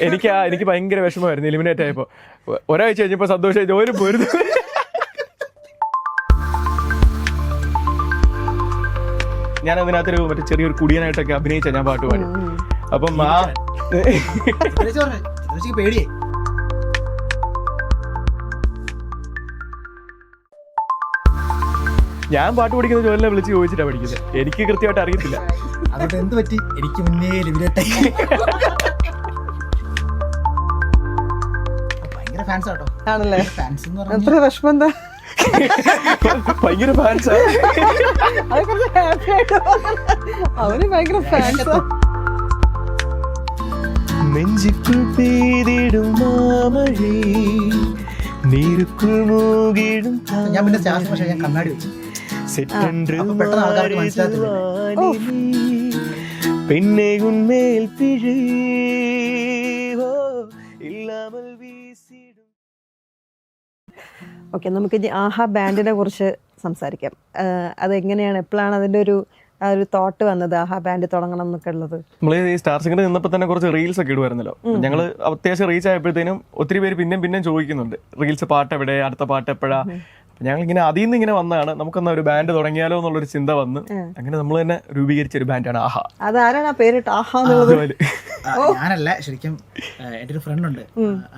എനിക്ക് ഭയങ്കര വിഷമമായിരുന്നു എലിമിനേറ്റ് ആയപ്പോ. ഒരാഴ്ച കഴിഞ്ഞപ്പോ സന്തോഷമായി ജോലി പോയിരുന്നു. ഞാൻ അതിനകത്തൊരു മറ്റേ ചെറിയൊരു കുടിയനായിട്ടൊക്കെ അഭിനയിച്ച ഞാൻ പാട്ട് പാടി. അപ്പം പേടിയേ ഞാൻ പാട്ട് പഠിക്കുന്ന ജോലിനെ വിളിച്ച് ചോദിച്ചിട്ടാണ് പഠിക്കുന്നത്. എനിക്ക് കൃത്യമായിട്ട് അറിയത്തില്ല. അതുകൊണ്ട് എന്ത് പറ്റി, എനിക്ക് മുന്നേ ഭയങ്കര ഫാൻസ് ആട്ടോ. ആണല്ലേ? ഫാൻസ് എന്ന് എത്ര വിഷമം എന്താ? ഭയങ്കര ഫാൻസാ. അവന് ഭയങ്കര ഫാൻസാ. നെഞ്ചിക്കുൾ പെയ്തിടും മാമഴേ നീരുക്കുൾ മൂകിടും. ഞാൻ പിന്നെ സ്റ്റാർസ് പക്ഷേ ഞാൻ കണ്ണാടി വെച്ചു. പെട്ടെന്ന് ആൾക്കാർക്ക് മനസ്സിലാകത്തില്ല. പിന്നെ ഉന്മേൽ പിഴയോ ഇല്ലാമൽ വീസിടും. ഓക്കെ, നമുക്ക് ഇനി ആഹാ ബാൻഡിനെ കുറിച്ച് സംസാരിക്കാം. അതെങ്ങനെയാണ്, എപ്പോഴാണ് അതിൻ്റെ ഒരു തോട്ട് വന്നത്, ആഹാ ബാൻഡ് തുടങ്ങണം എന്നൊക്കെ ഉള്ളത്? നമ്മൾ ഈ സ്റ്റാർ സിംഗറിൽ നിന്നപ്പോൾ തന്നെ കുറച്ച് റീൽസ് ഒക്കെ ഇടുമായിരുന്നല്ലോ. ഞങ്ങൾ അത്യാവശ്യം റീച്ച് ആയപ്പോഴത്തേനും ഒത്തിരി പേര് പിന്നെയും ചോദിക്കുന്നുണ്ട് റീൽസ് പാട്ട് എവിടെ, അടുത്ത പാട്ട് എപ്പോഴാ. ഞങ്ങൾ ഇങ്ങനെ അതിൽ നിന്ന് ഇങ്ങനെ വന്നതാണ് നമുക്കെന്നാ ഒരു ബാൻഡ് തുടങ്ങിയാലോ എന്നുള്ളൊരു ചിന്ത വന്ന് അങ്ങനെ നമ്മൾ തന്നെ രൂപീകരിച്ച ഒരു ബാൻഡാണ് ആഹാ. അതാരാണ് ആ പേരിട്ട് ആഹാ? ഞാനല്ല, ശരിക്കും എൻ്റെ ഒരു ഫ്രണ്ട് ഉണ്ട്,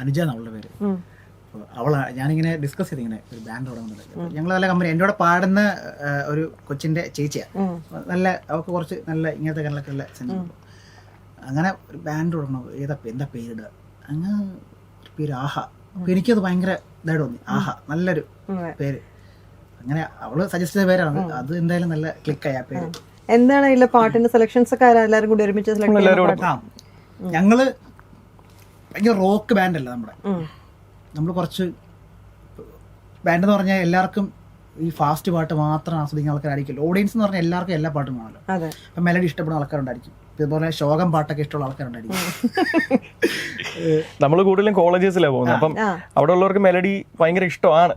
അനുജ എന്നുള്ള പേര്. ഞാനിങ്ങനെ ഡിസ്കസ് ചെയ്ത് ഇങ്ങനെ ഒരു ബാൻഡ് തുടങ്ങുന്നത്. ഞങ്ങൾ നല്ല കമ്പനി, എൻ്റെ കൂടെ പാടുന്ന ഒരു കൊച്ചിൻ്റെ ചേച്ചിയാണ്. നല്ല അവൾക്ക് കുറച്ച് നല്ല ഇങ്ങനത്തെ കാര്യങ്ങളൊക്കെ ഉള്ള സെൻസ്. അങ്ങനെ ഒരു ബാൻഡ് തുടങ്ങണം, എന്താ പേരിടുക, അങ്ങനെ ഒരു പേര് ആഹാ. അപ്പോൾ എനിക്കത് ഭയങ്കര ഇതായിട്ട് തോന്നി, ആഹാ നല്ലൊരു പേര്. അങ്ങനെ അവള് സജസ്റ്റ് ചെയ്ത പേരാണ് അത്. എന്തായാലും നല്ല ക്ലിക്കായി ആ പേര്. എന്താണ് ഇതിലെ പാട്ടിന്റെ സെലക്ഷൻസ് ഒക്കെ എല്ലാവരും കൂടി ഒരുമിച്ച് ഞങ്ങള് ഭയങ്കര റോക്ക് ബാൻഡ് അല്ല നമ്മൾ കുറച്ച് ബാൻഡ് എന്ന് പറഞ്ഞാൽ എല്ലാവർക്കും ഈ ഫാസ്റ്റ് പാട്ട് മാത്രം ആസ്വദിക്കുന്ന ആൾക്കാരായിരിക്കും. ഓഡിയൻസ് എന്ന് പറഞ്ഞാൽ എല്ലാവർക്കും എല്ലാ പാട്ടും കാണുമല്ലോ. അപ്പം മെലഡി ഇഷ്ടപ്പെടുന്ന ആൾക്കാരുണ്ടായിരിക്കും, ഇതുപോലെ ശോകം പാട്ടൊക്കെ ഇഷ്ടമുള്ള ആൾക്കാരുണ്ടായിരിക്കും. നമ്മൾ കൂടുതലും കോളേജസിലാണ് പോകുന്നത്. അപ്പം അവിടെ ഉള്ളവർക്ക് മെലഡി ഭയങ്കര ഇഷ്ടമാണ്.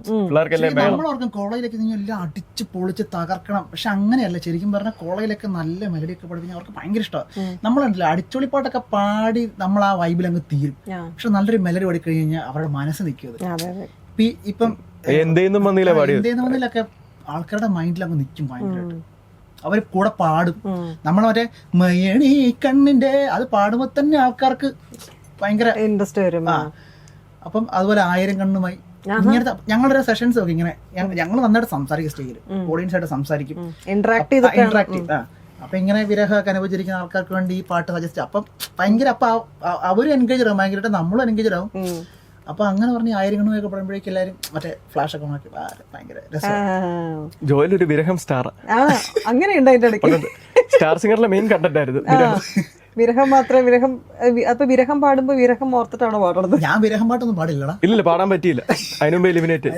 നമ്മളോർക്കും കോളേജിലേക്ക് എല്ലാം അടിച്ച് പൊളിച്ച് തകർക്കണം, പക്ഷെ അങ്ങനെയല്ല. ശരിക്കും പറഞ്ഞാൽ കോളേജിലൊക്കെ നല്ല മെലഡി ഒക്കെ പഠിപ്പിക്കാൻ അവർക്ക് ഭയങ്കര ഇഷ്ടമാണ്. നമ്മളുണ്ടല്ലോ അടിച്ചൊളിപ്പാട്ടൊക്കെ പാടി നമ്മൾ ആ വൈബിൽ അങ്ങ് തീരും. പക്ഷെ നല്ലൊരു മെലഡി പാടി കഴിഞ്ഞ് കഴിഞ്ഞാൽ അവരുടെ മനസ്സ് നിൽക്കുന്നത്. ഇപ്പം എന്തെന്നൊക്കെ ആൾക്കാരുടെ മൈൻഡിൽ അങ്ങ് നിൽക്കും ഭയങ്കരമായിട്ട്. അവർ കൂടെ പാടും. നമ്മൾ മറ്റേ മയണി കണ്ണിന്റെ അത് പാടുമ്പോ തന്നെ ആൾക്കാർക്ക് ഭയങ്കര ഇൻട്രസ്റ്റ് വരും. അപ്പം അതുപോലെ 1000 കണ്ണുമായി ഇങ്ങനത്തെ ഞങ്ങളുടെ സെഷൻസ് ഒക്കെ ഇങ്ങനെ ഞങ്ങൾ നന്നായിട്ട് സംസാരിക്കും, സ്റ്റേജിൽ ഓഡിയൻസ് ആയിട്ട് സംസാരിക്കും, ഇന്ററാക്റ്റീവ്. അപ്പൊ ഇങ്ങനെ വിരഹമൊക്കെ അനുഭവിച്ചിരിക്കുന്ന ആൾക്കാർക്ക് വേണ്ടി ഈ പാട്ട് സജസ്റ്റ്. അപ്പം ഭയങ്കര അപ്പൊ അവരും എൻഗേജ് ആവും, ഭയങ്കരമായിട്ട് നമ്മളും എൻഗേജ് ആവും. അപ്പൊ അങ്ങനെ പറഞ്ഞ് 1000 കണ്ണുമൊക്കെ പറയുമ്പോഴേക്കും എല്ലാവരും മറ്റേ ഫ്ലാഷ് ഒക്കെ നോക്കി ഭയങ്കര രസം. ജോയിലൊരു വിരഹം സ്റ്റാർ അങ്ങനെയുണ്ട് അതിന്റെ ഇടയ്ക്ക്. സ്റ്റാർ സിംഗറിലെ മെയിൻ കണ്ടന്റ് ആയിരുന്നു വിരഹം മാത്രമേ. വിരഹം അപ്പൊ വിരഹം പാടുമ്പോ വിരഹം ഓർത്തിട്ടാണോ പാടുന്നത്? ഞാൻ വിരഹം പാട്ടൊന്നും പാടില്ലടാ. ഇല്ല, പാടാൻ പറ്റിയില്ല. അതിനുമ്പ് എലിമിനേറ്റ്.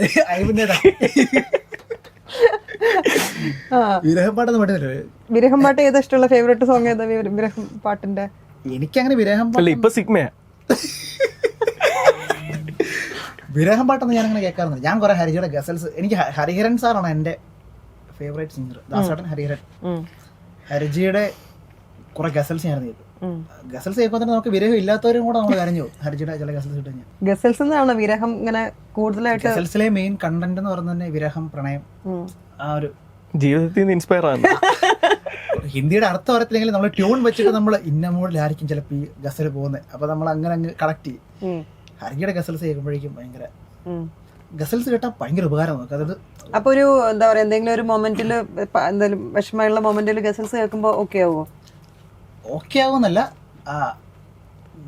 വിരഹം പാട്ടൊന്നും പാടില്ല. വിരഹം പാട്ട് ഏതാ ഇഷ്ടമുള്ള ഫേവറേറ്റ് സോങ് ഏതാ വിരഹം പാട്ടിന്റെ? എനിക്കങ്ങനെ വിരഹം പാട്ട് ഇപ്പൊ സിഗ്മയാ. വിരഹം പാട്ടൊന്നും ഞാനങ്ങനെ കേൾക്കാറുണ്ട്. ഞാൻ കുറെ ഹരിജിയുടെ ഗസൽസ്, എനിക്ക് ഹരിഹരൻ സാറാണ് എൻ്റെ ഫേവറേറ്റ് സിംഗർ. ദാസേട്ടൻ, ഹരിഹരൻ. ഹരിജിയുടെ കുറെ ഗസൽസ് ഞാൻ കേൾക്കും. ഗസൽസ് കേൾക്കുമ്പോൾ തന്നെ നമുക്ക് വിരഹം ഇല്ലാത്തവരും കൂടെ നമ്മൾ കരഞ്ഞു പോകും. ഹരിജിയുടെ ചില ഗസൽസ് കിട്ടും. ഗസൽസ് എന്നാണ് വിരഹം ഇങ്ങനെ കൂടുതലായിട്ട്. ഗസൽസിലെ മെയിൻ കണ്ടന്റ് എന്ന് പറയുന്നത് തന്നെ വിരഹം, പ്രണയം, ആ ഒരു ജീവിതത്തിൽ നിന്ന് ഇൻസ്പയർ ആണ്. ഹിന്ദിയുടെ അർത്ഥം അറിയത്തില്ലെങ്കിൽ നമ്മൾ ട്യൂൺ വെച്ചിട്ട് നമ്മൾ ഇന്ന മൂഡിലായിരിക്കും ചിലപ്പോൾ ഈ ഗസൽ പോകുന്നത്. അപ്പൊ നമ്മൾ അങ്ങനെ അങ്ങ് കണക്ട് ചെയ്യും. ഹരിയുടെ ഗസൽസ് കേൾക്കുമ്പോഴേക്കും ഭയങ്കര ഗസൽസ് കേട്ടാൽ ഭയങ്കര ഉപകാരം നോക്കുക. അതായത് അപ്പൊ ഒരു എന്താ പറയാ, എന്തെങ്കിലും ഒരു മൊമെന്റില് എന്തായാലും വിഷമമുള്ള മൊമെന്റില് ഗസൽസ് കേൾക്കുമ്പോ ഓക്കെ ആവുമോ? ഓക്കെ ആവുമെന്നല്ല,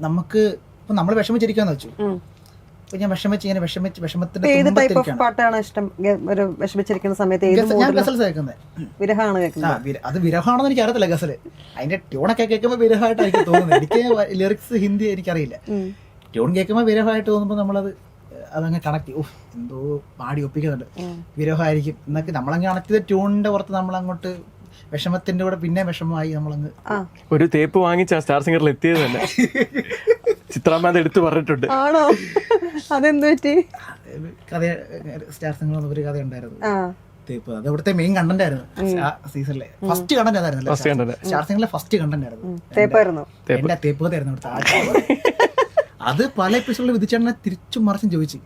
നമുക്ക് ഇപ്പൊ നമ്മൾ വിഷമിച്ചിരിക്കാന്ന് വെച്ചു. ഇപ്പൊ ഞാൻ വിഷമത്തിന്റെ ഏത് ടൈപ്പ് ഓഫ് പാട്ടാണ് ഇഷ്ടം? ഒരു വിഷമിച്ചിരിക്കുന്ന സമയത്ത് ഞാൻ ഗസൽസ് കേൾക്കുന്നത്. വിരഹമാണ് കേൾക്കുന്നത്. അത് വിരഹമാണെന്ന് എനിക്ക് അറിയത്തില്ല. ഗസല് അതിന്റെ ട്യൂണൊക്കെ കേൾക്കുമ്പോൾ വിരഹമായിട്ട് എനിക്ക് തോന്നുന്നത്. എനിക്ക് ലിറിക്സ് ഹിന്ദി എനിക്കറിയില്ല. ട്യൂൺ കേൾക്കുമ്പോൾ വിരഹമായിട്ട് തോന്നുമ്പോൾ നമ്മളത് അതങ്ങ് കണക്ട് ചെയ്യും. എന്തോ പാടി ഒപ്പിക്കുന്നുണ്ട്, വിരഹമായിരിക്കും എന്നൊക്കെ നമ്മളങ്ങ് കണക്ട് ചെയ്ത ട്യൂണിന്റെ പുറത്ത് നമ്മളങ്ങോട്ട് വിഷമത്തിന്റെ കൂടെ പിന്നെ വിഷമമായി നമ്മളങ്ങ് ഒരു തേപ്പ് വാങ്ങിച്ച സ്റ്റാർ സിംഗറിൽ എത്തിയത് തന്നെ ചിത്രാമ്മ എടുത്ത് പറഞ്ഞിട്ടുണ്ട്. ആണോ? അതെന്ത് പറ്റി? കഥ സ്റ്റാർ സിംഗർ ഒരു കഥ ഉണ്ടായിരുന്നു, തേപ്പ്. അത് ഇവിടുത്തെ മെയിൻ കണ്ടന്റ് ആയിരുന്നു ആ സീസണിലെ. ഫസ്റ്റ് കണ്ടന്റ് അതായിരുന്നു സ്റ്റാർ സിംഗറിലെ ഫസ്റ്റ് കണ്ടന്റ് ആയിരുന്നു. തേപ്പായിരുന്നു. എന്റെ തേപ്പ് കഥയായിരുന്നു ഇവിടുത്തെ. അത് പല എപ്പിസോഡിൽ വിധിച്ചേട്ടനെ തിരിച്ചും മറിച്ചും ചോദിച്ചു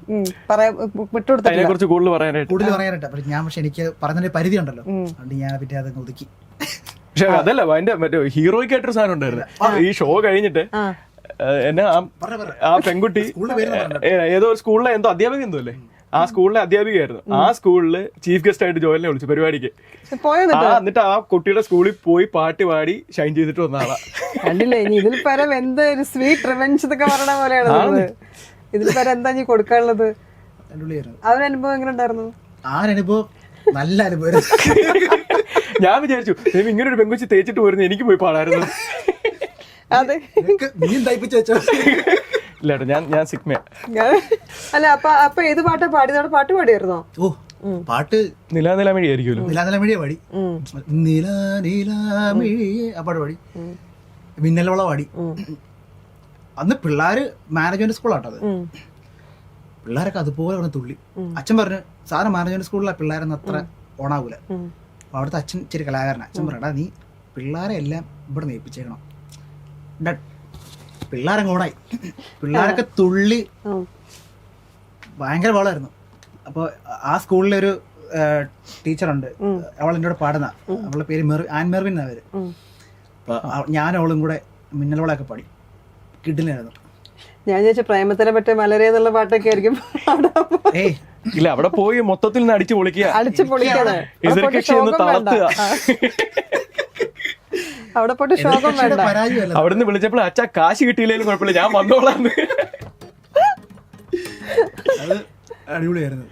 വിട്ടുകൊടുത്തില്ല. അതിനെ കുറിച്ച് കൂടുതൽ പറയാനായിട്ട്. കൂടുതൽ പറയാനായിട്ട്. പക്ഷെ ഞാൻ എനിക്ക് പറഞ്ഞൊരു പരിധി ഉണ്ടല്ലോ, അതുകൊണ്ട് ഞാൻ പറ്റി അതങ്ങ് ഒതുക്കി. പക്ഷെ അതല്ല, അതിന്റെ മറ്റേ ഹീറോയ്ക്ക് ആയിട്ടൊരു സാധനം ഉണ്ടായിരുന്നു. ഈ ഷോ കഴിഞ്ഞിട്ട് എന്നെ ആ പെൺകുട്ടി ഏതോ ഒരു സ്കൂളിലെ എന്തോ അധ്യാപിക എന്തോ അല്ലേ, ആ സ്കൂളിലെ അധ്യാപികയായിരുന്നു. ആ സ്കൂളില് ചീഫ് ഗസ്റ്റ് ആയിട്ട് ജോയലിനെ വിളിച്ചു പരിപാടിക്ക്. എന്നിട്ട് ആ കുട്ടിയുടെ സ്കൂളിൽ പോയി പാട്ട് പാടി ഷൈൻ ചെയ്തിട്ട് വന്ന ആളാ. കണ്ടില്ലേ, ഇനി ഇതിൽ പരം എന്ത് ഒരു സ്വീറ്റ് റിവെഞ്ച് എന്നൊക്കെ പറയണ പോലെയാണ്. ഇതിൽ പരം എന്താ നീ കൊടുക്കാനുള്ളത്? അവരനുഭവം എങ്ങനെ ഉണ്ടായിരുന്നു? ആ അനുഭവം നല്ല അനുഭവം. ഞാൻ വിചാരിച്ചു ഇങ്ങനെ ഒരു പെങ്കുച്ചി തേച്ചിട്ട് പോയിരുന്നു, എനിക്ക് പോയി പാടായിരുന്നു. അതെ, നീ തയ്പ്പിച്ചു വെച്ചോ? ഇല്ല ഞാൻ സിഗ്മ. അല്ല, അപ്പൊ ഏത് പാട്ടാ പാടിയതോടെ? പാട്ട് പാടിയായിരുന്നോ? ഓ, പാട്ട് നിലാനിലാമിഴി ആയിരിക്കുമല്ലോ. നിലാനിലാമിഴിയെ പാടി. നിലാനിലാമിഴിയെ ആ പാട്ട് പാടി. മിന്നലോള പാടി. അന്ന് പിള്ളേര് മാനേജ്മെന്റ് സ്കൂളാട്ടോ അത്. പിള്ളേരൊക്കെ അതുപോലെ ഒന്ന് തുള്ളി. അച്ഛൻ പറഞ്ഞു, സാറ് മാനേജ്മെന്റ് സ്കൂളിലെ പിള്ളേരൊന്നും അത്ര ഓണാവൂല. അപ്പൊ അവിടുത്തെ അച്ഛൻ ഇച്ചിരി കലാകാരനാണ്. അച്ഛൻ പറയടാ, നീ പിള്ളേരെ എല്ലാം ഇവിടെ നേപ്പിച്ചേക്കണം. പിള്ളേരങ്ങ് ഓണായി. പിള്ളേരൊക്കെ തുള്ളി ഭയങ്കര വളമായിരുന്നു. അപ്പോൾ ആ സ്കൂളിലൊരു ടീച്ചറുണ്ട്, അവൾ എൻ്റെ കൂടെ പാടുന്ന. അവളുടെ പേര് ആൻ മെർവിൻ എന്നാ പേര്. അപ്പോൾ ഞാനും അവളും കൂടെ മിന്നലോളൊക്കെ പാടി. കിഡിലായിരുന്നു. ഞാൻ ചോദിച്ച പ്രേമത്തിനെ പറ്റേ മലരേ എന്നുള്ള പാട്ടൊക്കെ ആയിരിക്കും. ഇല്ല, അവിടെ പോയി മൊത്തത്തിൽ അടിച്ചു പൊളിക്കുക. അവിടെ പോയിട്ട് ശോകം വേണ്ട. അവിടുന്ന് വിളിച്ചപ്പോൾ അച്ഛാ കാശ് കിട്ടിയില്ലേലും കുഴപ്പമില്ല, ഞാൻ വന്നോളാന്ന്. അത് അടിപൊളിയായിരുന്നു.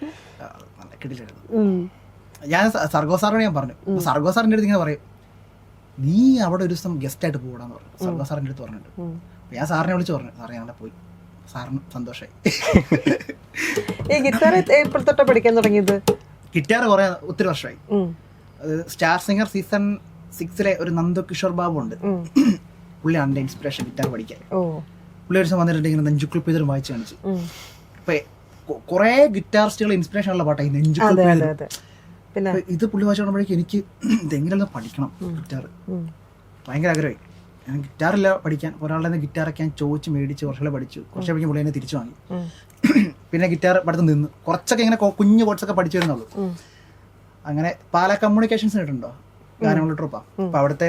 ഞാൻ സർഗോ സാറിനോട് ഞാൻ പറഞ്ഞു. സർഗോ സാറിൻ്റെ അടുത്ത് ഇങ്ങനെ പറയും, നീ അവിടെ ഒരു ദിവസം ഗസ്റ്റ് ആയിട്ട് പോകണമെന്ന് പറഞ്ഞു. സർഗോ സാറിൻ്റെ അടുത്ത് പറഞ്ഞിട്ട് ഞാൻ സാറിനെ വിളിച്ച് പറഞ്ഞു. സാറേ ഞങ്ങളെ പോയി. സാറിന് സന്തോഷമായി. ഈ ഗിറ്റാർ എപ്പോഴത്തൊട്ടാ പഠിക്കാൻ തുടങ്ങിയത്? ഗിറ്റാർ കുറെ ഒത്തിരി വർഷമായി. സ്റ്റാർ സിംഗർ സീസൺ 6 ഒരു നന്ദു കിഷോർ ബാബു ഉണ്ട്. പുള്ളിയാണ് എൻ്റെ ഇൻസ്പിറേഷൻ ഗിറ്റാർ പഠിക്കാൻ. പുള്ളി ഒരു ദിവസം വന്നിട്ടുണ്ട്, ഇങ്ങനെ നെഞ്ചുക്കുൾ പെയ്തൊരു വായിച്ച് കാണിച്ചു. അപ്പൊ കുറെ ഗിറ്റാറിസ്റ്റുകൾ ഇൻസ്പിറേഷൻ ഉള്ള പാട്ടായി നെഞ്ചുക്കുൾ പെയ്ത്. ഇത് പുള്ളി വായിച്ചു കാണുമ്പോഴേക്കും എനിക്ക് ഇതെങ്ങനെയല്ല പഠിക്കണം ഗിറ്റാർ, ഭയങ്കര ആഗ്രഹമായി. ഞാൻ ഗിറ്റാറില്ല പഠിക്കാൻ. ഒരാളുടെ നിന്ന് ഗിറ്റാറൊക്കെ ഞാൻ ചോദിച്ച് മേടിച്ച് കുറച്ചുകൂടെ പഠിച്ചു. കുറച്ച് പഠിക്കും പുള്ളി എന്നെ തിരിച്ചു വാങ്ങി. പിന്നെ ഗിറ്റാർ പഠിത്തം നിന്ന് കുറച്ചൊക്കെ ഇങ്ങനെ കുഞ്ഞു കോഴ്സൊക്കെ പഠിച്ചു വരുന്നുള്ളൂ. അങ്ങനെ പാലാ കമ്മ്യൂണിക്കേഷൻസ് കേട്ടിട്ടുണ്ടോ? ഗാനങ്ങളുടെ ട്രൂപ്പാണ്. അപ്പോൾ അവിടുത്തെ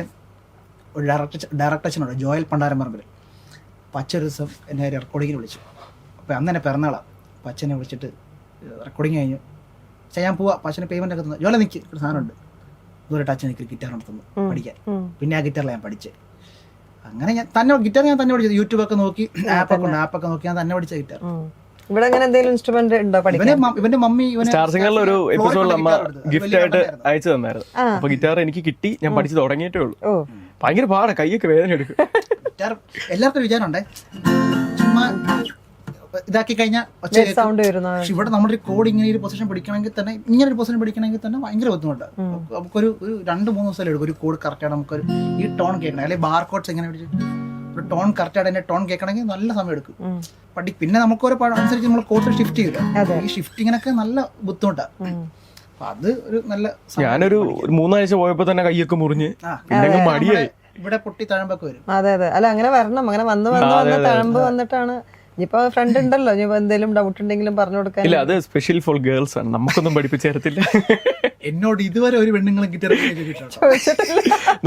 ഒരു ഡയറക്ടർ അച്ഛനുണ്ട്, ജോയൽ പണ്ടാരമ്പറമ്പിൽ. അപ്പോൾ അച്ഛൻ ഒരു ദിവസം എന്നെ റെക്കോർഡിങ്ങിന് വിളിച്ചു. അപ്പോൾ അന്ന് എന്നെ പിറന്നാളാണ്. അപ്പോൾ അച്ഛനെ വിളിച്ചിട്ട് റെക്കോർഡിങ് കഴിഞ്ഞു. പക്ഷേ ഞാൻ പോവാം, അപ്പോൾ അച്ഛന് പേയ്മെൻ്റ് ഒക്കെ തന്നു. ജോല നിൽക്കി, ഒരു സാധനമുണ്ട് ദൂരമായിട്ട് അച്ഛൻ എനിക്ക് ഗിറ്റാർ നടത്തുന്നു പഠിക്കാൻ. പിന്നെ ആ ഗിറ്റാറിൽ ഞാൻ പഠിച്ചത്. അങ്ങനെ ഞാൻ തന്നെ പഠിച്ചത്. യൂട്യൂബൊക്കെ നോക്കി, ആപ്പൊക്കെ നോക്കി ഞാൻ തന്നെ പഠിച്ച ഗിറ്റാർ. ഇവിടെ അങ്ങനെ എന്തെങ്കിലും ഇൻസ്ട്രുമെന്റ് ഉണ്ടോ? ഇവന്റെ മമ്മി സ്റ്റാർ സിംഗറിൽ ഒരു എപ്പിസോഡിൽ അമ്മ ഗിഫ്റ്റ് ആയിട്ട് അയച്ചു തന്നായിരുന്നു. അപ്പൊ ഗിറ്റാർ എനിക്ക് കിട്ടി, ഞാൻ പഠിച്ചു തുടങ്ങിയിട്ടേ ഉള്ളൂ. ഭയങ്കര പാടാ, കൈയൊക്കെ വേദന എടുക്കും. ഗിറ്റാർ എല്ലാവർക്കും വിചാരമുണ്ടേ, ചുമ്മാ ഇതാക്കി കഴിഞ്ഞാൽ സൗണ്ട് വരുന്ന. ഇവിടെ നമ്മുടെ കോഡ് ഇങ്ങനെ ഒരു പൊസിഷൻ പഠിക്കണമെങ്കിൽ തന്നെ, ഇങ്ങനെ ഒരു പൊസിഷൻ പഠിക്കണമെങ്കിൽ തന്നെ ഭയങ്കര ബുദ്ധിമുട്ടാണ്. നമുക്കൊരു 2-3 ദിവസം എടുക്കും ഒരു കോഡ് കറക്റ്റ് ആയിട്ട് നമുക്കൊരു ഈ ടോൺ കേൾക്കണം. അല്ലെങ്കിൽ ബാർ കോഡ്സ് എങ്ങനെ പിടിച്ചിട്ട് ഒരു ടോൺ കറക്റ്റ് ആയിട്ട് അതിന്റെ ടോൺ കേൾക്കണമെങ്കിൽ നല്ല സമയം എടുക്കും. പിന്നെ നമുക്കൊരു അനുസരിച്ച് നമ്മൾ കോഴ്സ് ഷിഫ്റ്റ് ചെയ്യില്ല. ഈ ഷിഫ്റ്റിങ്ങിനൊക്കെ നല്ല ബുദ്ധിമുട്ടാണ്. അപ്പൊ അത് ഒരു നല്ല. ഞാനൊരു 3 ആഴ്ച പോയപ്പോ തന്നെ കൈയൊക്കെ മുറിഞ്ഞ് പിന്നെ മടിയായി. ഇവിടെ പൊട്ടി തഴമ്പൊക്കെ വരും. അതെ അല്ല, അങ്ങനെ വരണം. അങ്ങനെ വന്ന് തഴമ്പ് വന്നിട്ടാണ്. ഇനിയിപ്പോ ഫ്രണ്ട് ഉണ്ടല്ലോ, ഇനിയിപ്പോ എന്തെങ്കിലും ഡൗട്ട് ഉണ്ടെങ്കിലും പറഞ്ഞു കൊടുക്കാൻ. ഇല്ല, അത് സ്പെഷ്യൽ ഫോർ ഗേൾസ് ആണ്, നമുക്കൊന്നും പഠിപ്പിച്ചു തരത്തില്ല. എന്നോട് ഇതുവരെ ഒരു പെണ്ണുങ്ങളും ഗിറ്റാർ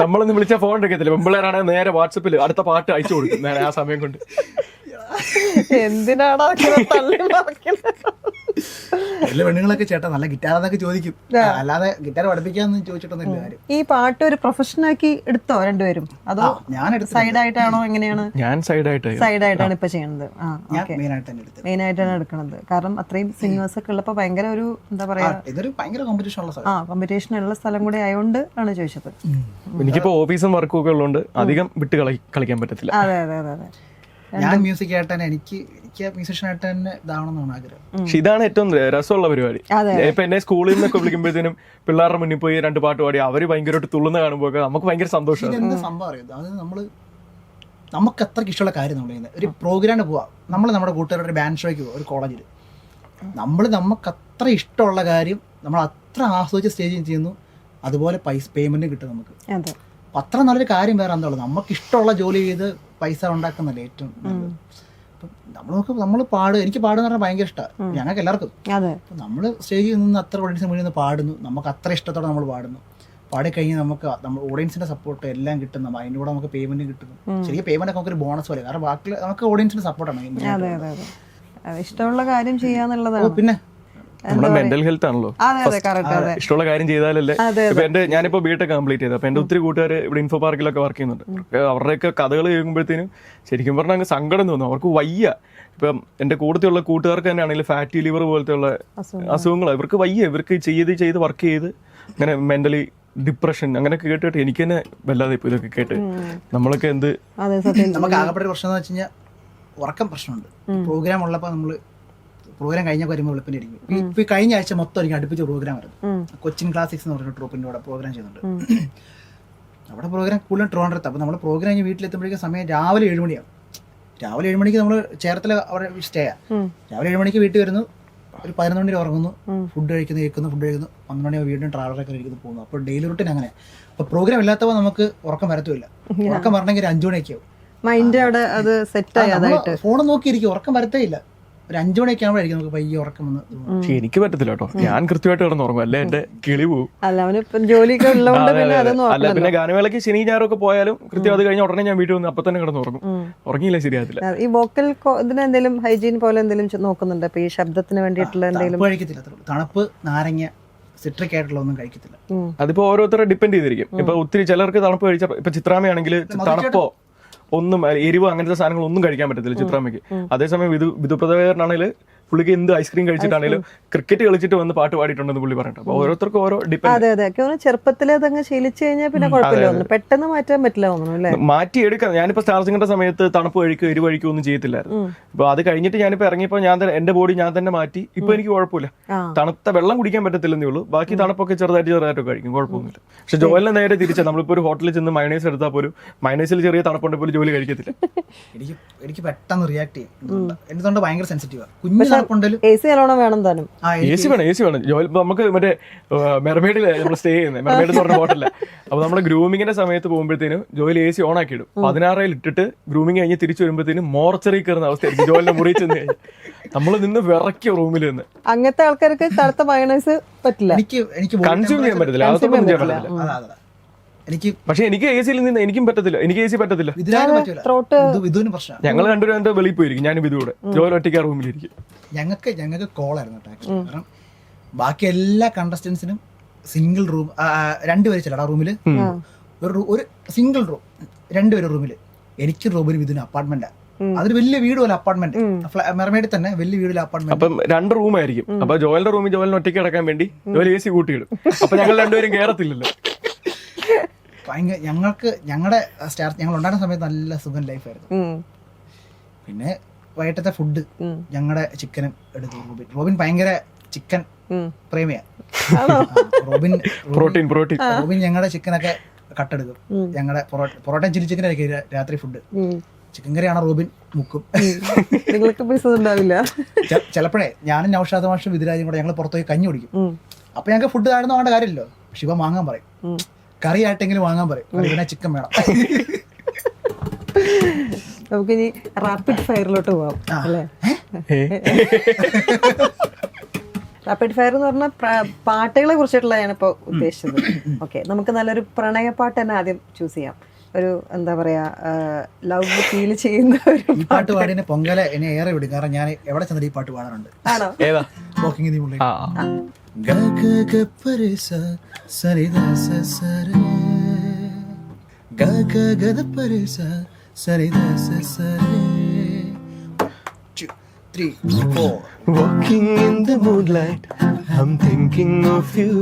നമ്മളൊന്നും വിളിച്ചാൽ ഫോൺ എടുക്കത്തില്ല. പെമ്പിള്ളേരാണെങ്കിൽ നേരെ വാട്സപ്പിൽ അടുത്ത പാട്ട് അയച്ചു കൊടുക്കും നേരെ ആ സമയം കൊണ്ട്. എന്തിനാടാ എല്ലാ പെണ്ണുങ്ങളൊക്കെ ചേട്ടാ നല്ല ഗിറ്റാറെന്നൊക്കെ ചോദിക്കും, അല്ലാതെ ഗിറ്റാർ പഠിപ്പിക്കാന്ന് ചോദിച്ചിട്ടൊന്നുമില്ല കാര്യം. ഈ പാട്ട് ഒരു പ്രൊഫഷനാക്കി എടുത്തോ രണ്ടുപേരും? അതോ ഞാൻ സൈഡായിട്ടാണോ? എങ്ങനെയാണ്? ഞാൻ സൈഡായിട്ടാണ് ഇപ്പൊ ചെയ്യുന്നത്. മെയിൻ ആയിട്ടാണ് എടുക്കുന്നത്. കാരണം അത്രയും സിംഗേഴ്സ് ഒക്കെ ഉള്ളപ്പോ ഭയങ്കര ഒരു എന്താ പറയാ, ഇതൊരു ഭയങ്കര കോമ്പറ്റീഷൻ ഉള്ള സ്ഥലം. കോമ്പറ്റീഷൻ ഉള്ള സ്ഥലം കൂടെ ആയതുകൊണ്ട് ആണ് ചോദിച്ചത്. എനിക്കിപ്പോ ഓഫീസും വർക്കും ഒക്കെ ഉള്ളതുകൊണ്ട് അധികം വിട്ട് കളിക്കാൻ പറ്റത്തില്ല. അതെ. ഞാൻ മ്യൂസിക് ആയിട്ട് തന്നെ എനിക്ക് മ്യൂസിഷ്യൻ ആയിട്ട് തന്നെ ഇതാവണമെന്നാണ് ആഗ്രഹം. പക്ഷെ ഇതാണ് ഏറ്റവും രസമുള്ള പരിപാടി. ഇപ്പൊ എന്നെ സ്കൂളിൽ നിന്നൊക്കെ വിളിക്കുമ്പോഴത്തേനും പിള്ളേരുടെ മുന്നിൽ പോയി 2 പാട്ട് പാടി അവര് ഭയങ്കരമായിട്ട് തുള്ളുന്ന കാണുമ്പോൾ നമുക്ക് ഭയങ്കര സന്തോഷം. എന്താ സംഭവം അറിയാം, അത് നമുക്ക് അത്രയ്ക്ക് ഇഷ്ടമുള്ള കാര്യം നമ്മൾ ചെയ്യുന്നത്. ഒരു പ്രോഗ്രാമിന് പോവാം, നമ്മൾ നമ്മുടെ കൂട്ടുകാരുടെ ബാൻഡ് ഷോയ്ക്ക് പോകും ഒരു കോളേജിൽ. നമുക്ക് അത്ര ഇഷ്ടമുള്ള കാര്യം നമ്മൾ അത്ര ആസ്വദിച്ച് സ്റ്റേജിൽ ചെയ്യുന്നു, അതുപോലെ പേയ്മെന്റ് കിട്ടും നമുക്ക്. അത്ര നല്ലൊരു കാര്യം വേറെ എന്താ ഉള്ളത്. നമുക്ക് ഇഷ്ടമുള്ള ജോലി ചെയ്ത് പൈസ ഉണ്ടാക്കുന്നതല്ലേ ഏറ്റവും നല്ലത്. അപ്പം നമ്മൾ എനിക്ക് പാടുന്ന പറഞ്ഞാൽ ഭയങ്കര ഇഷ്ടമാണ് ഞങ്ങൾക്ക് എല്ലാവർക്കും. അതെ, നമ്മൾ സ്റ്റേജിൽ നിന്ന് അത്ര ഓഡിയൻസിന് മുന്നിൽ നിന്ന് പാടുന്നു, നമുക്ക് അത്ര ഇഷ്ടത്തോടെ നമ്മൾ പാടുന്നു. പാടിക്കഴിഞ്ഞാൽ നമ്മൾ ഓഡിയൻസിന്റെ സപ്പോർട്ട് എല്ലാം കിട്ടുന്നു, അതിൻ്റെ കൂടെ നമുക്ക് പേയ്മെന്റ് കിട്ടുന്നു. ശരിക്കും പേയ്മെന്റ് ഒക്കെ നമുക്കൊരു ബോണസ് പോലെ, കാരണം ബാക്കി നമുക്ക് ഓഡിയൻസിന്റെ സപ്പോർട്ടാണ്. അതെ, അതെ, അതെ. ഇഷ്ടമുള്ള കാര്യം ചെയ്യാന്നുള്ളതാണ്. പിന്നെ നമ്മുടെ മെന്റൽ ഹെൽത്ത് ആണല്ലോ. അതെ, അതെ, കറക്റ്റ്. അതെ, ഇഷ്ടമുള്ള കാര്യം ചെയ്താലല്ലേ. ഇപ്പൊ ഞാനിപ്പോ ബിടെക് കംപ്ലീറ്റ് ചെയ്തത്. അപ്പൊ എന്റെ ഒത്തിരി കൂട്ടുകാർ ഇവിടെ ഇൻഫോ പാർക്കിലൊക്കെ വർക്ക് ചെയ്യുന്നുണ്ട്. അവരുടെയൊക്കെ കഥകൾ കേൾക്കുമ്പോഴത്തേനും ശരിക്കും പറഞ്ഞാൽ അങ്ങ് സങ്കടം തോന്നും. അവർക്ക് വയ്യ. ഇപ്പം എന്റെ കൂട്ടത്തിലുള്ള കൂട്ടുകാർക്ക് തന്നെ ആണെങ്കിൽ ഫാറ്റി ലിവർ പോലത്തെയുള്ള അസുഖങ്ങളാണ്. ഇവർക്ക് വയ്യ. ഇവർക്ക് ചെയ്ത് വർക്ക് ചെയ്ത് ഇങ്ങനെ മെന്റലി ഡിപ്രഷൻ അങ്ങനെയൊക്കെ കേട്ടിട്ട് എനിക്ക് തന്നെ വല്ലാതെ ഇപ്പൊ ഇതൊക്കെ കേട്ട് നമ്മളൊക്കെ എന്ത്. നമുക്ക് ആകപ്പെട്ട പ്രശ്നം എന്ന് വെച്ച് കഴിഞ്ഞാൽ ഉറക്കം പ്രശ്നമുണ്ട്. പ്രോഗ്രാം ഉള്ളപ്പോൾ നമ്മള് പ്രോഗ്രാം കഴിഞ്ഞൊക്കെ വരുമ്പോൾ വെളുപ്പിന്റെ ഇരിക്കും. ഇപ്പൊ കഴിഞ്ഞ ആഴ്ച മൊത്തം എനിക്ക് അടുപ്പിച്ച പ്രോഗ്രാം ആയിരുന്നു. കൊച്ചിൻ ക്ലാസിക്സ് എന്ന് പറഞ്ഞ ട്രൂപ്പിന്റെ കൂടെ പ്രോഗ്രാം ചെയ്യുന്നുണ്ട്. അവിടെ പ്രോഗ്രാം കൂടുതലും ട്രിവാൻഡ്രത്ത്. അപ്പൊ നമ്മള് പ്രോഗ്രാം കഴിഞ്ഞ് വീട്ടിലെത്തുമ്പോഴേക്കും സമയം രാവിലെ 7 മണിയാവും. രാവിലെ 7 മണിക്ക് നമ്മൾ ചേർത്തല അവിടെ സ്റ്റേ ആണ്. രാവിലെ 7 മണിക്ക് വീട്ടിൽ വരുന്നു, ഒരു 11 മണി ഉറങ്ങുന്നു, ഫുഡ് കഴിക്കുന്നു, 11 മണി വീണ്ടും ട്രാവലറൊക്കെ കഴിക്കുന്നു പോകുന്നു. അപ്പോൾ ഡെയിലി റൂട്ടീൻ അങ്ങനെ. അപ്പൊ പ്രോഗ്രാം ഇല്ലാത്തപ്പോൾ നമുക്ക് ഉറക്കം വരത്തുമില്ല. ഉറക്കം വരണമെങ്കിൽ ഒരു 5 മണിയൊക്കെ ആവും. മൈൻഡ് അവിടെ അത് സെറ്റ് ആയി ഫോൺ നോക്കിയിരിക്കും, ഉറക്കം വരത്തേ ഇല്ല. ഒരു 5 മണിയൊക്കെ ആകുമ്പോഴായിരിക്കും നമുക്ക് പയ്യെ ഉറക്കം വന്ന്. പക്ഷെ എനിക്ക് പറ്റത്തില്ല കേട്ടോ. ഞാൻ കൃത്യമായിട്ട് കിടന്ന് ഉറങ്ങും, അല്ലെ എന്റെ കിളി പോവും. അല്ല പിന്നെ ഗാനമേളയ്ക്ക് ശനി ഞായറൊക്കെ പോയാലും കൃത്യം അത് കഴിഞ്ഞ ഉടനെ ഞാൻ വീട്ടിൽ വന്ന് അപ്പൊ തന്നെ കിടന്ന് ഉറങ്ങും. ഉറങ്ങിയില്ല ശരിയാകത്തില്ല. ഈ വോക്കൽ ഇതിന് എന്തെങ്കിലും ഹൈജീൻ പോലെ എന്തെങ്കിലും നോക്കുന്നുണ്ട്? ഇപ്പൊ ഈ ശബ്ദത്തിന് വേണ്ടിയിട്ടുള്ള എന്തെങ്കിലും കഴിക്കത്തില്ല. തണുപ്പ്, നാരങ്ങ, സിട്രിക് ആയിട്ടുള്ള ഒന്നും കഴിക്കത്തില്ല. അതിപ്പോ ഓരോരുത്തരെ ഡിപ്പെൻഡ് ചെയ്തിരിക്കും. ഇപ്പൊ ഒത്തിരി ചിലർക്ക് തണുപ്പ് കഴിച്ച, ഇപ്പൊ ചിത്രാമയാണെങ്കിൽ തണുപ്പോ ഒന്നും എരിവ് അങ്ങനത്തെ സാധനങ്ങളൊന്നും കഴിക്കാൻ പറ്റത്തില്ല ചിത്രാമ്മയ്ക്ക്. അതേസമയം വിധുപ്രദേവനാണെങ്കിൽ പുള്ളിക്ക് എന്ത് ഐസ്ക്രീം കഴിച്ചിട്ടാണെങ്കിലും ക്രിക്കറ്റ് കളിച്ചിട്ട് വന്ന് പാട്ട് പാടിയിട്ടുണ്ടെന്ന് പുള്ളി പറഞ്ഞിട്ട്. അപ്പൊ ഓരോരുത്തർക്കും ഓരോ ഡിപ്പെൻഡ്. അതെ, അതെ. ചെറുപ്പത്തിലെ അതങ്ങ് ശീലിച്ചു കഴിഞ്ഞാൽ പിന്നെ കുഴപ്പമില്ല, പെട്ടെന്ന് മാറ്റാൻ പറ്റില്ല തോന്നുന്നു. മാറ്റി എടുക്കാം. ഞാനിപ്പോ സ്റ്റാർ സിംഗറിന്റെ സമയത്ത് തണുപ്പ് കഴിക്കുക എരിവ് കഴിക്കുക ഒന്നും ചെയ്യത്തില്ലായിരുന്നു. അപ്പൊ അത് കഴിഞ്ഞിട്ട് ഞാനിപ്പോ ഇറങ്ങിയപ്പോ എന്റെ ബോഡി ഞാൻ തന്നെ മാറ്റി. ഇപ്പൊ എനിക്ക് കുഴപ്പമില്ല. തണുത്ത വെള്ളം കുടിക്കാൻ പറ്റത്തില്ലെന്നേ ഉള്ളൂ. ബാക്കി തണുപ്പൊക്കെ ചെറുതായിട്ടൊക്കെ കഴിക്കും, കുഴപ്പമൊന്നുമില്ല. പക്ഷെ ജോലിനെ നേരെ തിരിച്ചാൽ നമ്മളിപ്പോ ഒരു ഹോട്ടലിൽ ചെന്ന് മയണൈസ് എടുത്താൽ പോലും മയണൈസിൽ ചെറിയ തണുപ്പുണ്ട് പോലും ജോലി കഴിക്കത്തില്ല. എനിക്ക് പെട്ടെന്ന് റിയാക്ട് ചെയ്യും. എന്റെ ഭയങ്കര സെൻസിറ്റീവാണ്. കുഞ്ഞു തണുപ്പുണ്ടല്ലോ. AC നല്ലോണം വേണം താനും. AC വേണം. ജോലി നമുക്ക് മറ്റേ മെർമേഡില് നമ്മൾ സ്റ്റേ ചെയ്യുന്നത്, മെർമേഡ് എന്ന് പറഞ്ഞ ഹോട്ടലില്ല. അപ്പൊ നമ്മള് ഗ്രൂമിങ്ങിന്റെ സമയത്ത് പോകുമ്പോഴത്തേനും ജോലി AC ഓൺ ആക്കി ഇടും. 16 ഇട്ടിട്ട് ഗ്രൂമിങ് കഴിഞ്ഞ് തിരിച്ചു വരുമ്പോഴത്തേനും മോർച്ചറി കയറുന്ന അവസ്ഥയായിരിക്കും. ജോലിന്റെ മുറി ചെന്ന് കഴിഞ്ഞാൽ നമ്മള് നിന്ന് വിറയ്ക്കോ റൂമിൽ നിന്ന്. അങ്ങനത്തെ ആൾക്കാർക്ക് തണുത്ത മയണൈസ് പറ്റില്ല, കൺസ്യൂം ചെയ്യാൻ പറ്റത്തില്ല. അതൊന്നും ചെയ്യാൻ പറ്റില്ല. പക്ഷെ എനിക്ക് AC നിന്ന് എനിക്കും പറ്റത്തില്ല. എനിക്ക് AC പറ്റത്തില്ല. ഞങ്ങൾ രണ്ടുപേരും എന്റെ വെളിയിൽ പോയിരിക്കും. ഞാൻ വിധുവിടെ ജോലി ഒറ്റയ്ക്ക് റൂമിലിരിക്കും. ഞങ്ങൾക്ക് കോളായിരുന്നു കേട്ടോ. കാരണം ബാക്കി എല്ലാ കണ്ടസ്റ്റൻസിനും സിംഗിൾ റൂം, 2 പേര് ചില റൂമില്, ഒരു സിംഗിൾ റൂം 2 പേര് റൂമില്. എനിക്ക് റൂമിൽ വിധുവിന് അപ്പാർട്ട്മെന്റാ. അതൊരു വലിയ വീട് പോലെ അപ്പാർട്ട്മെന്റ്, മെർമേഡിൽ തന്നെ വലിയ വീടിലെ അപ്പാർട്ട്മെന്റ്. അപ്പം 2 റൂമായിരിക്കും. അപ്പൊ ജോലിന്റെ റൂമിൽ ജോലിന് ഒറ്റയ്ക്ക് കിടക്കാൻ വേണ്ടി ജോലി AC കൂട്ടിയിടും. അപ്പൊ ഞങ്ങൾ രണ്ടുപേരും കേറത്തില്ലല്ലോ. ഞങ്ങളുടെ ഞങ്ങൾ ഉണ്ടായിരുന്ന സമയത്ത് നല്ല സുഖം ലൈഫായിരുന്നു. പിന്നെ വൈകിട്ടത്തെ ഫുഡ് ഞങ്ങളുടെ ചിക്കനും എടുത്തു. റോബിൻ ഭയങ്കര ചിക്കൻ പ്രേമിയാണ്. റോബിൻ ഞങ്ങളുടെ ചിക്കനൊക്കെ കട്ടെടുക്കും. ഞങ്ങളുടെ പൊറോട്ടയും ചില്ലി ചിക്കൻ ആയിരിക്കും രാത്രി ഫുഡ്. ചിക്കൻ കറിയാണ് റോബിൻ മുക്കും. ചിലപ്പോഴേ ഞാനും നൗഷാദ് മാഷും വിധുരാജും കൂടെ ഞങ്ങൾ പുറത്തുപോയി കഞ്ഞി കുടിക്കും. അപ്പൊ ഞങ്ങൾക്ക് ഫുഡ് താഴ്ന്നു വേണ്ട കാര്യമില്ലല്ലോ. ശിവ വാങ്ങാൻ പറയും, കറി ആയിട്ടെങ്കിലും വാങ്ങാൻ പറയും. പിന്നെ ചിക്കൻ വേണം. നമുക്കിനി റാപ്പിഡ് ഫയറിലോട്ട് പോവാം അല്ലേ? റാപ്പിഡ് ഫയർ എന്ന് പറഞ്ഞാൽ പാട്ടുകളെ കുറിച്ചിട്ടുള്ളതാണ് ഇപ്പോൾ ഉദ്ദേശിച്ചത്. ഓക്കെ, നമുക്ക് നല്ലൊരു പ്രണയപ്പാട്ട് തന്നെ ആദ്യം ചൂസ് ചെയ്യാം. ഒരു എന്താ പറയാ, ലവ് ഫീൽ ചെയ്യുന്ന ഒരു പാട്ട് പാടിനെ പൊങ്കല എന്നെ ഏറെ വിടും. കാരണം ഞാൻ എവിടെ ചെന്നിട്ട് ഈ പാട്ട് പാടാറുണ്ട്. ആണോ? Walking in the moonlight, I'm thinking of you.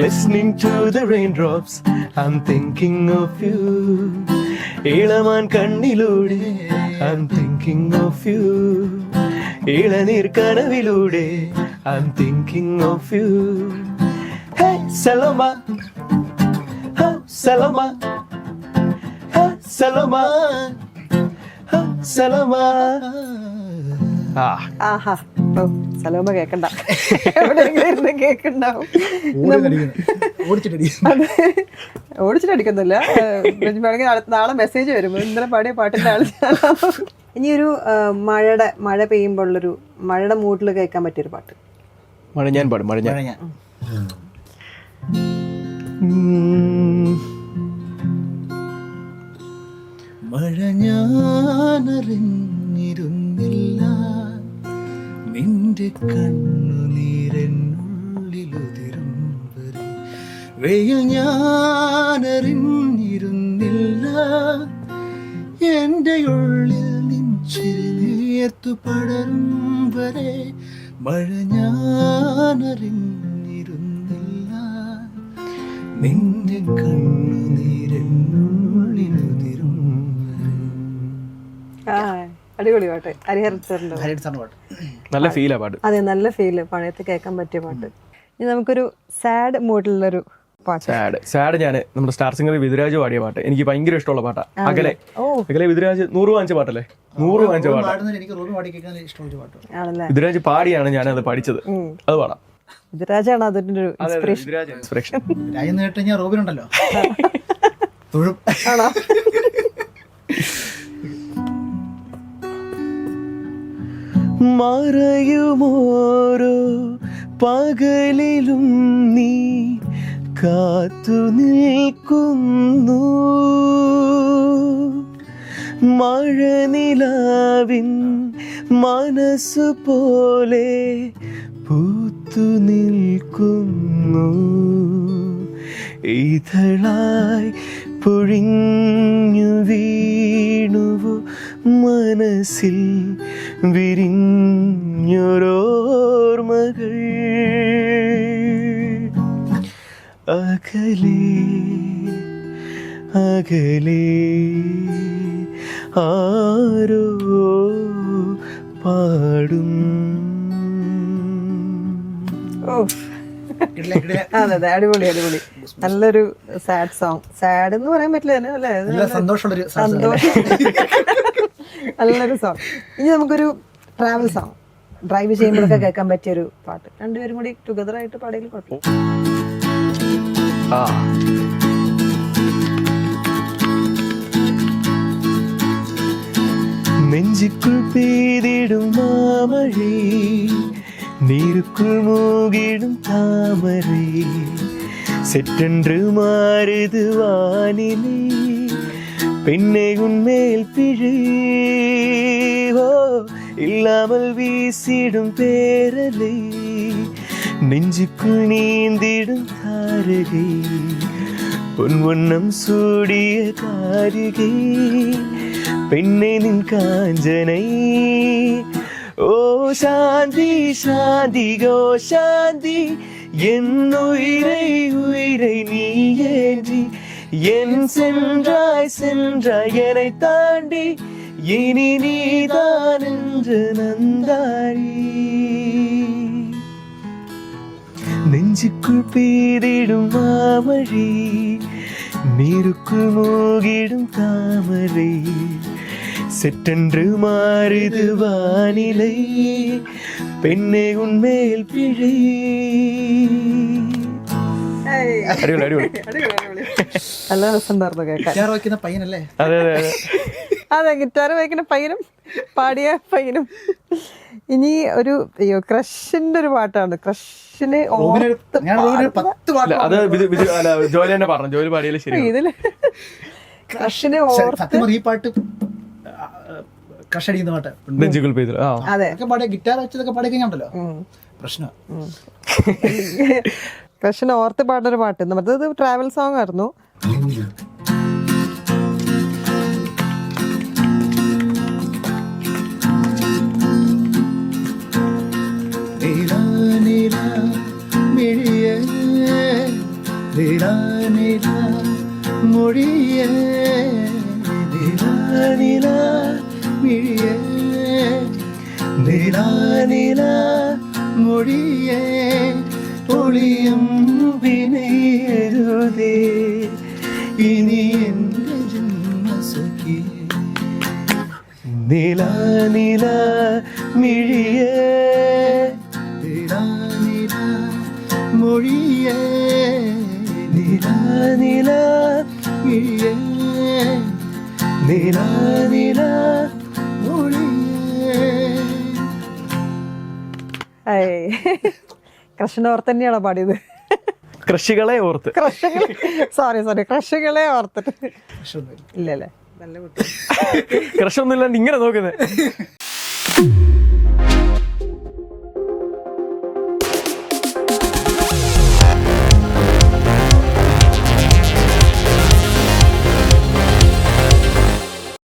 Listening to the raindrops, I'm thinking of you. ഇളമാൻ കണ്ണിലൂടെ I'm thinking of you. ഇളനീർ കനവിലൂടെ I'm thinking of you. Hey Saloma, hey Saloma, hey Saloma, hey Saloma. ആഹാ, സലോമ കേക്കണ്ട, എവിടെയെങ്കിലും കേക്കണ്ടാവും. ഓടിച്ചിട്ടടിക്കുന്നില്ല. വേണമെങ്കിൽ നാളെ message വരും, ഇന്നലെ പാടിയ പാട്ടിന്റെ ആൾ. ഇനി ഒരു മഴ പെയ്യുമ്പോൾ ഉള്ളൊരു മഴയുടെ മൂഡിൽ കേൾക്കാൻ പറ്റിയൊരു പാട്ട്. മഴ ഞാൻ പാടും. മഴ ഞാൻ മഴ ഞാനറിഞ്ഞിരുന്നില്ല നിന്റെ കണ്ണുനീരെന്നുള്ളിലുതിരും വരെ. വെയിൽ ഞാനറിഞ്ഞിരുന്നില്ല എൻ്റെ ഉള്ളിൽ നിൻചിരി നീർത്തു പടരും വരെ. മഴ ഞാനറിഞ്ഞിരുന്നില്ല നിന്റെ കണ്ണുനീരെന്നുള്ളിലുതിരും. അടിപൊളി പാട്ട്. ഹരിഹരൻ സാറിന്റെ പാട്ട് നല്ല ഫീലാ പാട്ട്. അതെ, നല്ല ഫീല്, പഴയത്ത് കേൾക്കാൻ പറ്റിയ പാട്ട്. ഇനി നമുക്കൊരു സാഡ് മൂഡിലുള്ളൊരു പാട്ട്. സാഡ് ഞാൻ നമ്മുടെ സ്റ്റാർ സിംഗർ വിധുരാജ് പാടിയ പാട്ട് എനിക്ക് ഭയങ്കര ഇഷ്ടമുള്ള പാട്ടാ. അകലെ വിധുരാജ് 100 വാങ്ങിച്ച പാട്ടല്ലേ? 100 വാങ്ങിച്ച പാട്ട്. വിധുരാജ് പാടിയാണ് ഞാൻ അത് പഠിച്ചത്. അത് പാടാം. വിധുരാജാണ് അതിന്റെ ഒരു ഇൻസ്പിറേഷൻ. ഞാൻ റോബിനുണ്ടല്ലോ ആണോ? മറയുമോരോ പകലിലും നീ കാത്തു നിൽക്കുന്നു, മഴനിലാവിൻ മനസ്സു പോലെ പൂത്തു നിൽക്കുന്നു, ഇതളായി പൊഴിഞ്ഞു വീണുവോ മനസ്സിൽ വിരിഞ്ഞൊരോർമകൾ. അകലെ അകലെ ആരോ പാടും. അതെ, അടിപൊളി അടിപൊളി. നല്ലൊരു സാഡ് സോങ്. സാഡ് എന്ന് പറയാൻ പറ്റില്ല തന്നെ, അല്ലേ? സന്തോഷം, നല്ലൊരു സോങ്. ഇനി നമുക്കൊരു ട്രാവൽ സോങ്, ഡ്രൈവ് ചെയ്യുമ്പോഴൊക്കെ കേൾക്കാൻ പറ്റിയൊരു പാട്ട്. രണ്ടുപേരും കൂടി ടുഗദർ ആയിട്ട് പാടിയാലും കുഴപ്പമില്ല. നെഞ്ചിക്കുൾ പെയ്തിടും മാമഴേ, நீருக்குள் மூகிடும் தாமரை, செற்றென்று மாறுது வானிலை, பெண்ணை உன்மேல் பிழை, இல்லாமல் வீசிடும் பேரலை, நெஞ்சுக்குள் நீந்திடும் தாரகை, பொன் வண்ணம் சூடிய காரிகை, பெண்ணை நின் காஞ்சனை. ஓ சாந்தி சாந்தி கோ சாந்தி, என் உயிரை உயிரை நீ ஏற்றி, என் சென்றாய் சென்றாய் என்னை தாண்டி, இனி நீதான் என்று நந்தாரி. நெஞ்சுக்குள் பெய்திடும் மாமழை, நீருக்குள் மூகிடும் தாமரை, செற்றென்று மாறுது வானிலை, பெண்ணே உன்மேல் பிழை. നല്ല രസമുണ്ടായിരുന്നു കേൾക്കാൻ. പയ്യനല്ലേ? അതെ അതെ അതെ അതെ, ഗിറ്റാർ വായിക്കുന്ന പയ്യനും പാടിയ പയ്യനും. ഇനി ഒരു ക്രഷിന്റെ ഒരു പാട്ടാണ്. ക്രഷിന് അത് ജോലി തന്നെ പറഞ്ഞു. ജോലി പാടിയാലും ശരി. ഇതില് ക്രഷിനെ ഈ പാട്ട് ക്രഷടിക്കുന്ന പാട്ട് നെഞ്ചുകൾ പെയ്തു. അതെ, ഗിറ്റാർ വെച്ചതൊക്കെ പാടി കഴിഞ്ഞാണ്ടല്ലോ പ്രശ്നം. ക്രഷിനെ ഓർത്ത് പാടുന്നൊരു പാട്ട്. നമ്മളത് ട്രാവൽ സോങ് ആയിരുന്നു. மொழியே நிலா நிலா மிழியே, நிலா நிலா மொழியே, ஒளியும் வினையருதே, இனி எந்த ஜன்ம சகியே. நிலா நிலா மிழியே, நிலா நிலா மொழியே, நிலா நிலா மிழியே, நிலா நிலா மொழியே. കൃഷ്ണ ഓർത്ത് തന്നെയാണോ പാടിയത്? കൃഷികളെ ഓർത്ത്. കൃഷികളെ ഓർത്തിട്ട് പ്രശ്നമൊന്നുമില്ല. ഇല്ലല്ലേ? നല്ല കുട്ടി. കൃഷി ഒന്നും ഇല്ലാണ്ട് ഇങ്ങനെ നോക്കുന്നത്.